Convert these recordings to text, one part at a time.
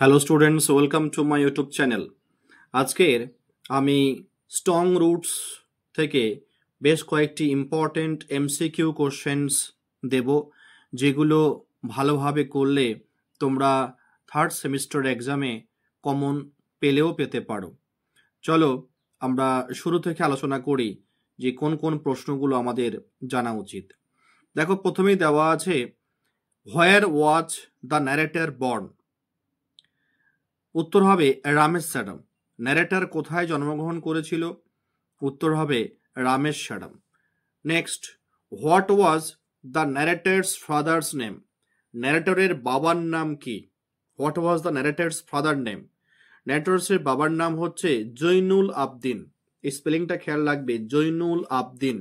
Hello students, welcome to my YouTube channel. আজকের আমি strong roots থেকে বেশ কয়েকটি ইম্পর্টেন্ট এমসিকিউ কোশ্চেন্স দেব, যেগুলো ভালোভাবে করলে তোমরা থার্ড সেমিস্টার এক্সামে কমন পেলেও পেতে পারো। চলো আমরা শুরু থেকে আলোচনা করি যে কোন কোন প্রশ্নগুলো আমাদের জানা উচিত। দেখো, প্রথমেই দেওয়া আছে, where was the narrator born? উত্তর হবে রামেশ্বরম। ন্যারেটর কোথায় জন্মগ্রহণ করেছিল? উত্তর হবে Rameswaram. Next, what was the narrator's father's name? ন্যারেটরের বাবার নাম কি? What was the narrator's father name? ন্যারেটরসের বাবার নাম হচ্ছে জৈনুল আবদিন। এই স্পেলিংটা খেয়াল রাখবে, Jainul Abdeen.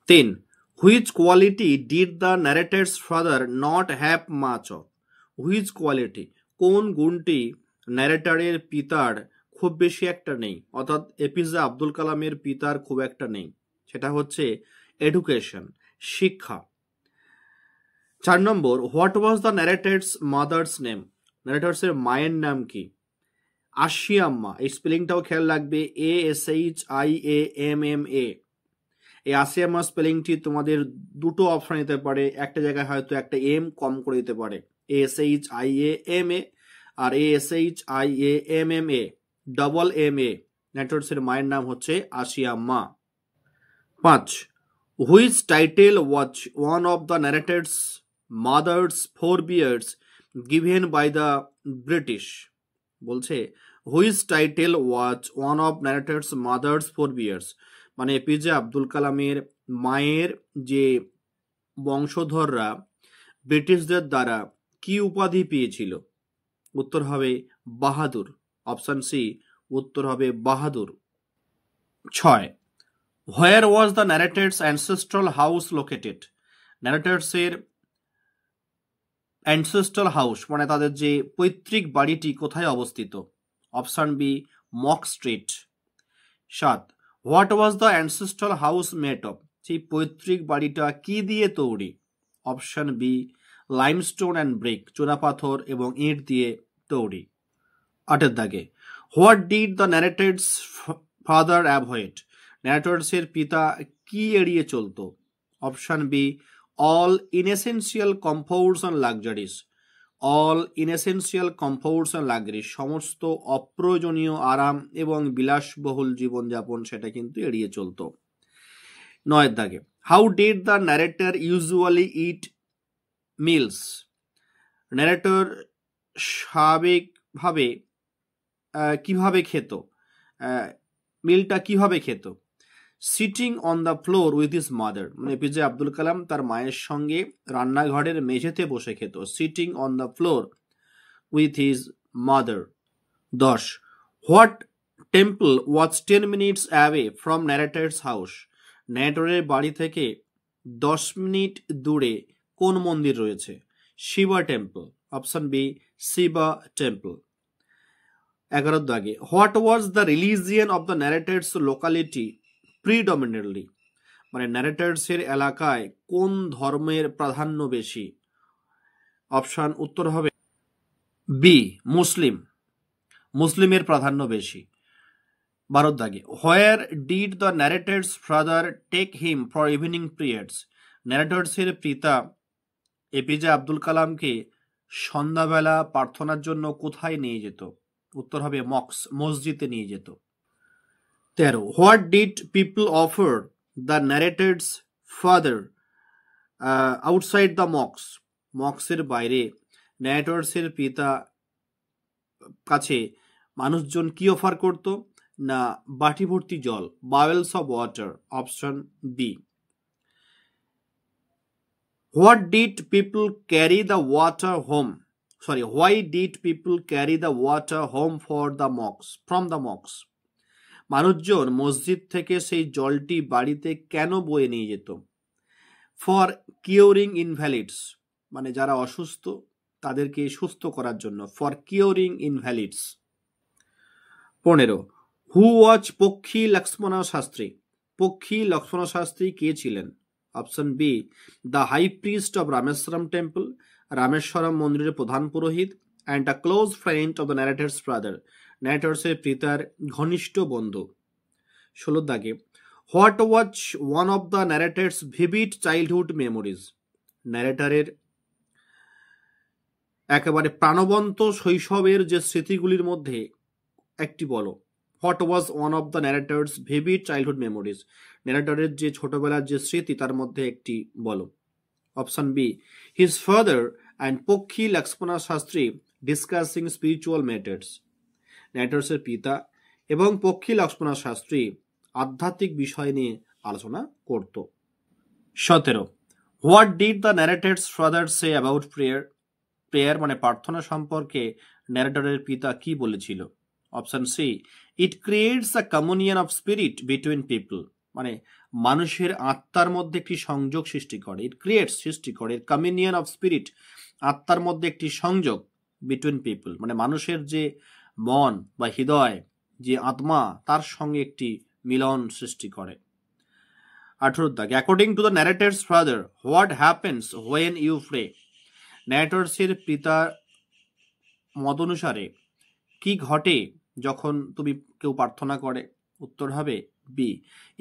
3. Which quality did the narrator's father not have much of? Which quality, কোন গুণটি ন্যারেটরের পিতার খুব বেশি একটা নেই, অর্থাৎ এপিজে আব্দুল কালামের পিতার খুব একটা নেই? সেটা হচ্ছে এডুকেশন, শিক্ষা। 4 নম্বর, what was the narrator's mother's name? ন্যারেটরসের মায়ের নাম কি? আশিয়াম্মা। এই স্পেলিংটাও খেয়াল রাখবে, ASHIAMMA। এই আসিয়াম্মা স্পেলিংটি তোমাদের দুটো অপশন দিতে পারে, একটা জায়গায় হয়তো একটা এম কম করে দিতে পারে, ASHIAMA আর ASHIAMMA, ডবল MA। ন্যারেটরসের মায়ের নাম হচ্ছে Ashiamma. 5. Which title was one of the narrator's mother's forebears given by the British? বলছে which title was one of narrator's mother's forebears, মানে এপিজে আব্দুল কালামের মায়ের যে বংশধররা ব্রিটিশদের দ্বারা কি উপাধি পেয়েছিল? উত্তর হবে বাহাদুর। অপশন সি, উত্তর হবে Bahadur. 6. Where was the narrator's ancestral house located? ন্যারেটরসের অ্যানসেস্ট্রাল হাউস মানে তাদের যে পৈতৃক বাড়িটি কোথায় অবস্থিত? Option B, mosque street. 7. What was the ancestral house made of? সেই পৈতৃক বাড়িটা কি দিয়ে তৈরি? Option B, limestone and brick, চুনাপাথর এবং ইট দিয়ে তৈরি। 8 দাগে, what did the narrator's father avoid? ন্যারেটরসের পিতা কি এড়িয়ে চলতো? Option B, all inessential comforts and luxuries. All inessential comforts and luxuries, সমস্ত অপ্রয়োজনীয় আরাম এবং বিলাসবহুল জীবনযাপন সেটা কিন্তু এড়িয়ে চলতো। 9 দাগে, how did the narrator usually eat meals? Narrator স্বাভাবিকভাবে কিভাবে খেত? মিলটা কিভাবে খেত? Sitting on the floor with his mother, মানে এপিজে আব্দুল কালাম তার মায়ের সঙ্গে রান্নাঘরের মেঝেতে বসে খেত। Sitting on the floor with his mother. 10. What temple was 10 minutes away from narrator's house? ন্যারেটরের বাড়ি থেকে 10 মিনিট দূরে কোন মন্দির রয়েছে? Shiva temple. Option B, Shiva temple. 11 দাগে, what was the religion of the narrator's locality predominantly? মানে ন্যারেটরসের এলাকায় কোন ধর্মের প্রাধান্য বেশি? অপশন উত্তর হবে বি, মুসলিম। মুসলিমের প্রাধান্য বেশি। 12 দাগে, where did the narrator's father take him for evening prayers? ন্যারেটরসের পিতা এপিজে আব্দুল কালামকে সন্ধ্যাবেলা প্রার্থনার জন্য কোথায় নিয়ে যেত? উত্তর হবে মসজিদে নিয়ে যেত। 13. What did people offer the narrator's father outside the মক্স? মক্সের বাইরে ন্যারেটরসের পিতা কাছে মানুষজন কি অফার করত? না, বাটি ভর্তি জল, bowls of water. Option B. What did people carry the water home? Why did people carry the water home from the মক্স? মানুষজন মসজিদ থেকে সেই জলটি বাড়িতে কেন বয়ে নিয়ে যেত? ফর কিওরিং ইনভ্যালিডস, মানে যারা অসুস্থ তাদেরকে সুস্থ করার জন্য, ফর কিওরিং ইনভ্যালিডস। 15. হু ওয়াজ পক্ষী লক্ষ্মণ শাস্ত্রী? পক্ষী লক্ষ্মণ শাস্ত্রী কে ছিলেন? Option B, the high priest of Rameswaram temple, Rameswaram মন্দিরের প্রধান পুরোহিত। and a close friend of the narrator's brother. ন্যারেটরসের পিতার ঘনিষ্ঠ বন্ধু। 16 দাগে, what was one of the narrator's vivid childhood memories? ন্যারেটরের একেবারে প্রাণবন্ত শৈশবের যে স্মৃতিগুলির মধ্যে একটি বলো। What was one of the narrator's vivid childhood memories? ন্যারেটরের যে ছোটবেলার যে স্মৃতি তার মধ্যে একটি বলো। Option B, his father and Pakshi Lakshmana Shastri discussing spiritual matters. ন্যারেটরসের পিতা এবং পক্ষী লক্ষ্মণ শাস্ত্রী আধ্যাত্মিক বিষয় নিয়ে আলোচনা করত। 17, what did the narrator's father say about prayer? Prayer মানে প্রার্থনা সম্পর্কে ন্যারেটরের পিতা কি বলেছিল? Option C, it creates a communion of spirit between people, মানে মানুষের আত্মার মধ্যে একটি সংযোগ সৃষ্টি করে। ইট ক্রিয়েটস সৃষ্টি করে, কমিউনিয়ন অফ স্পিরিট আত্মার মধ্যে একটি সংযোগ, বিটুইন পিপল মানে মানুষের যে মন বা হৃদয়, যে আত্মা তার সঙ্গে একটি মিলন সৃষ্টি করে। 18 দাগ, according to the narrator's father what happens when you pray? ন্যারেটরসের পিতার মত অনুসারে কি ঘটে যখন তুমি কেউ প্রার্থনা করে? উত্তর হবে B,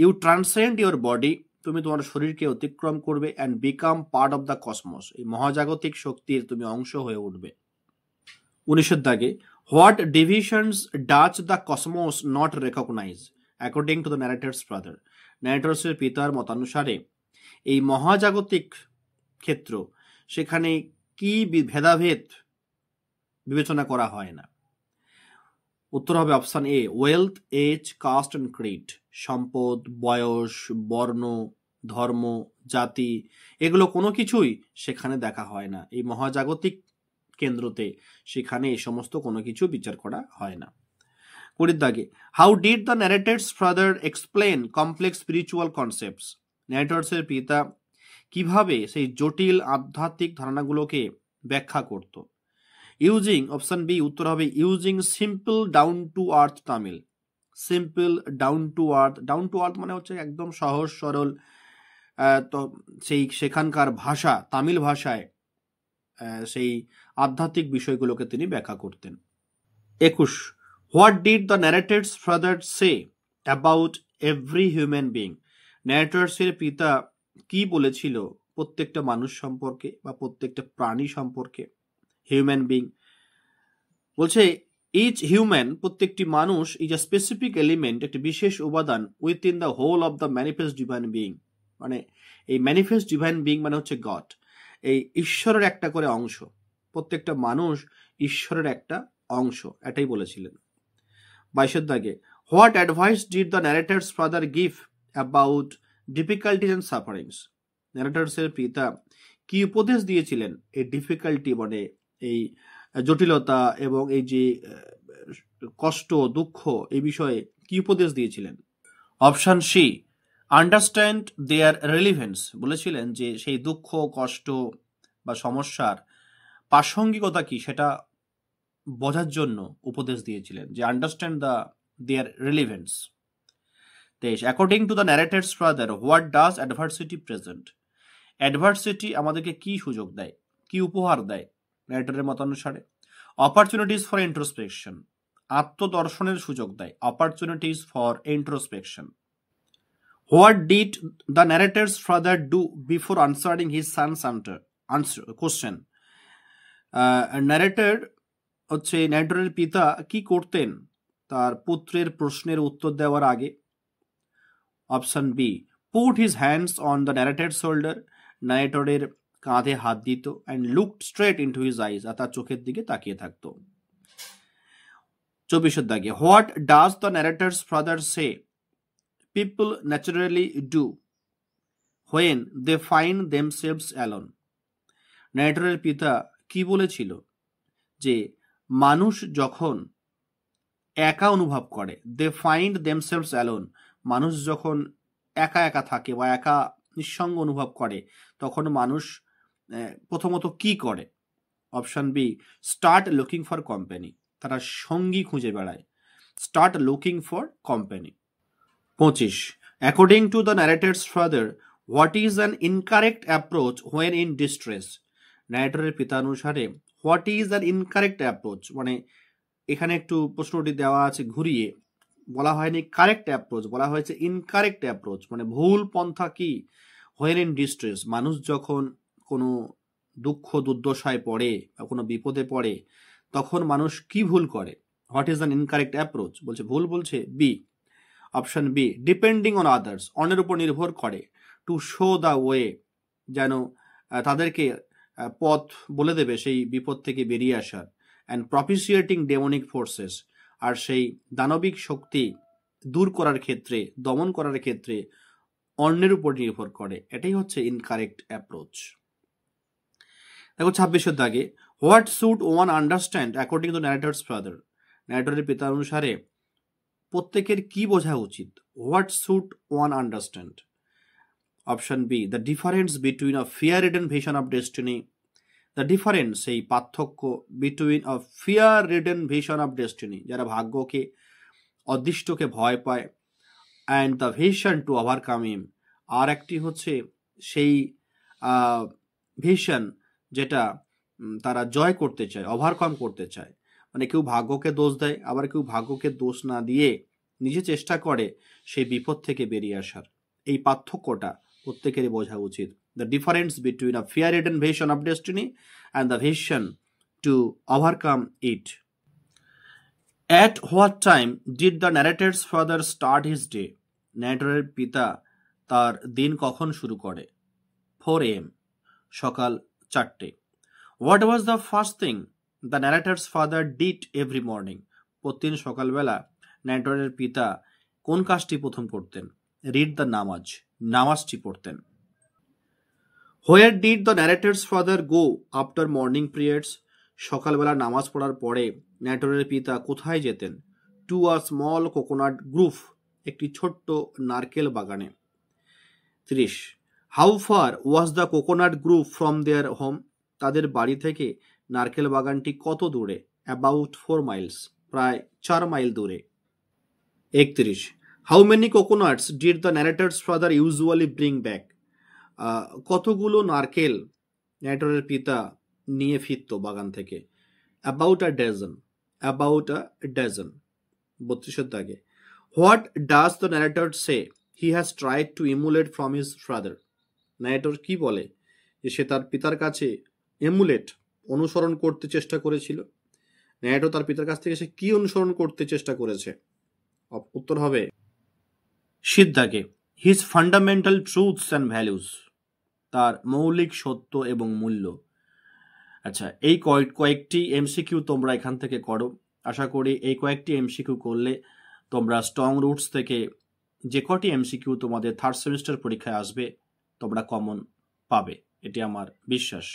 you transcend your body, তুমি তোমার শরীরকে অতিক্রম করবে, and become part of the cosmos, এই মহাজাগতিক শক্তির তুমি অংশ হয়ে উঠবে। 19 দাগে, what divisions does the cosmos not recognise according to the narrator's father? ন্যারেটরসের পিতার মতানুসারে এই মহাজাগতিক ক্ষেত্র, সেখানে কি ভেদাভেদ বিবেচনা করা হয় না? উত্তর হবে option A, wealth, age, caste and creed, সম্পদ, বয়স, বর্ণ, ধর্ম, জাতি, এগুলো কোনো কিছুই সেখানে দেখা হয় না। এই মহাজাগতিক কেন্দ্রতে সেখানে এই সমস্ত কোনো কিছু বিচার করা হয় না। 20 দাগে, how did the narrator's father explain complex spiritual concepts? ন্যারেটরসের পিতা কিভাবে সেই জটিল আধ্যাত্মিক ধারণাগুলোকে ব্যাখ্যা করত? ইউজিং, অপশন বি, উত্তর হবে using simple down to earth Tamil. Simple down to earth, down to earth মানে হচ্ছে একদম সহজ সরল, তো সেই সেখানকার ভাষা তামিল ভাষায় সেই আধ্যাত্মিক বিষয়গুলোকে তিনি ব্যাখ্যা করতেন। 21, what did the narrator's father say about every human being? ন্যারেটরসের পিতা কি বলেছিল প্রত্যেকটা মানুষ সম্পর্কে বা প্রত্যেকটা প্রাণী সম্পর্কে? হিউম্যান বিং বলছে ইচ হিউম্যান, প্রত্যেকটি মানুষ, ইজ আ স্পেসিফিক এলিমেন্ট, একটি বিশেষ উপাদান within the whole of the manifest divine being, মানে এই ম্যানিফেস্ট ডিভাইন বিং মানে হচ্ছে গড, এই ঈশ্বরের একটা করে অংশ। প্রত্যেকটা মানুষ ঈশ্বরের একটা অংশ, এটাই বলেছিলেন। 22 দাগে, what advice did the narrator's father give about difficulties and sufferings? ন্যারেটরসের পিতা কি উপদেশ দিয়েছিলেন এই ডিফিকাল্টি মানে এই জটিলতা এবং এই যে কষ্ট দুঃখ এই বিষয়ে কি উপদেশ দিয়েছিলেন? Option C, understand their relevance, বলেছিলেন যে সেই দুঃখ কষ্ট বা সমস্যার প্রাসঙ্গিকতা কি সেটা বোঝার জন্য উপদেশ দিয়েছিলেন, যে understand their relevance. 23, according to the narrator's father what does adversity present? Adversity আমাদেরকে কি সুযোগ দেয়, কি উপহার দেয় ন্যারেটরের মতানুসারে? অপরচুনিটিস ফর ইন্ট্রোস্পেকশন, আত্মদর্শনের সুযোগ দেয়, opportunities for introspection. What did the narrator's father do before answering his son's question? ন্যারেটরের পিতা কি করতেন তার পুত্রের প্রশ্নের উত্তর দেওয়ার আগে? Option B, put his hands on the narrator's shoulder, ন্যারেটরের কাঁধে হাত দিত, and looked straight into his eyes, আর তার চোখের দিকে তাকিয়ে থাকতো। 24 দাগে, what does the narrator's father say people naturally do when they find themselves alone? ন্যারেটরের পিতা কি বলেছিল যে মানুষ যখন একা অনুভব করে, দে ফাইন্ড দেমসেলভস অ্যালোন, মানুষ যখন একা একা থাকে বা একা নিঃসঙ্গ অনুভব করে তখন মানুষ প্রথমত কি করে? Option B, start looking for company, তারা সঙ্গী খুঁজে বেড়ায়, start looking for company. 25, according to the narrator's father what is an incorrect approach when in distress? ন্যারেটরের পিতানুসারে what is the incorrect approach, মানে এখানে একটু প্রশ্নটি দেওয়া আছে ঘুরিয়ে, বলা হয়নি কারেক্ট অ্যাপ্রোচ, বলা হয়েছে ইনকারেক্ট অ্যাপ্রোচ, মানে ভুল পন্থা কি। হোয়েন ইন ডিস্ট্রেস, মানুষ যখন কোনো দুঃখ দুর্দশায় পড়ে বা কোনো বিপদে পড়ে তখন মানুষ কি ভুল করে। What is the incorrect approach, বলছে ভুল, বলছে B, option B, depending on others, অন্যের উপর নির্ভর করে, টু শো দ্য ওয়ে, যেন তাদেরকে পথ বলে দেবে সেই বিপদ থেকে বেরিয়ে আসার, অ্যান্ড প্রপিসিয়েটিং ডেমনিক ফোর্সেস, আর সেই দানবিক শক্তি দূর করার ক্ষেত্রে, দমন করার ক্ষেত্রে অন্যের উপর নির্ভর করে। এটাই হচ্ছে ইনকারেক্ট অ্যাপ্রোচ। দেখো 26 দাগে, what should one understand according to narrator's father, ন্যারেটরের পিতা অনুসারে প্রত্যেকের কি বোঝা উচিত। What should one understand, option B, the difference between a fear ridden vision of destiny, the difference, সেই পার্থক্য, between a fear ridden vision of destiny, যারা ভাগ্যকে, অদৃষ্টকে ভয় পায়, and the vision to overcome him, আর একটি হচ্ছে সেই ভিশন যেটা তারা জয় করতে চায়, ওভারকাম করতে চায়। মানে কেউ ভাগ্যকে দোষ দেয়, আবার কেউ ভাগ্যকে দোষ না দিয়ে নিজে চেষ্টা করে সেই বিপদ থেকে বেরিয়ে আসার। এই পার্থক্যটা প্রত্যেকেরই বোঝা উচিত। The difference between a fear ridden vision of destiny and the vision to overcome it. At what time did the narrator's father start his day? ন্যারেটরের পিতা তার দিন কখন শুরু করে? 4 AM, সকাল 4টে। What was the first thing the narrator's father did every morning? প্রতিদিন সকালবেলা ন্যারেটরের পিতা কোন কাজটি প্রথম করতেন? রিড দ্য নামাজ, নামাজটি পড়তেন। Where did the narrator's father go after morning prayers? সকালবেলা নামাজ পড়ার পরে ন্যারেটরের পিতা কোথায় যেতেন? টু আ স্মল কোকোনাট গ্রুভ, একটি ছোট্ট নারকেল বাগানে। 30, how far was the coconut গ্রুভ from their home? তাদের বাড়ি থেকে নারকেল বাগানটি কত দূরে? অ্যাবাউট 4 miles, প্রায় 4 মাইল দূরে। 31, how many coconuts did the narrator's father usually bring back? কতগুলো নারকেল ন্যারেটরের পিতা নিয়ে ফিরত বাগান থেকে? About a dozen, about a dozen. 32 দাগে, what does the narrator say he has tried to emulate from his father? Narrator কি বলে যে সে তার পিতার কাছে এমুলেট, অনুসরণ করতে চেষ্টা করেছিল? ন্যারেটর তার পিতার কাছ থেকে সে কি অনুসরণ করতে চেষ্টা করেছে? উত্তর হবে সিদ্ধাকে, his fundamental truths and values, তার মৌলিক সত্য এবং মূল্য। আচ্ছা, এই কয়েকটি এমসিকিউ তোমরা এখান থেকে করো। আশা করি এই কয়েকটি এমসিকিউ করলে তোমরা স্ট্রং রুটস থেকে যে কটি এমসিকিউ তোমাদের থার্ড সেমিস্টার পরীক্ষায় আসবে তোমরা কমন পাবে, এটি আমার বিশ্বাস।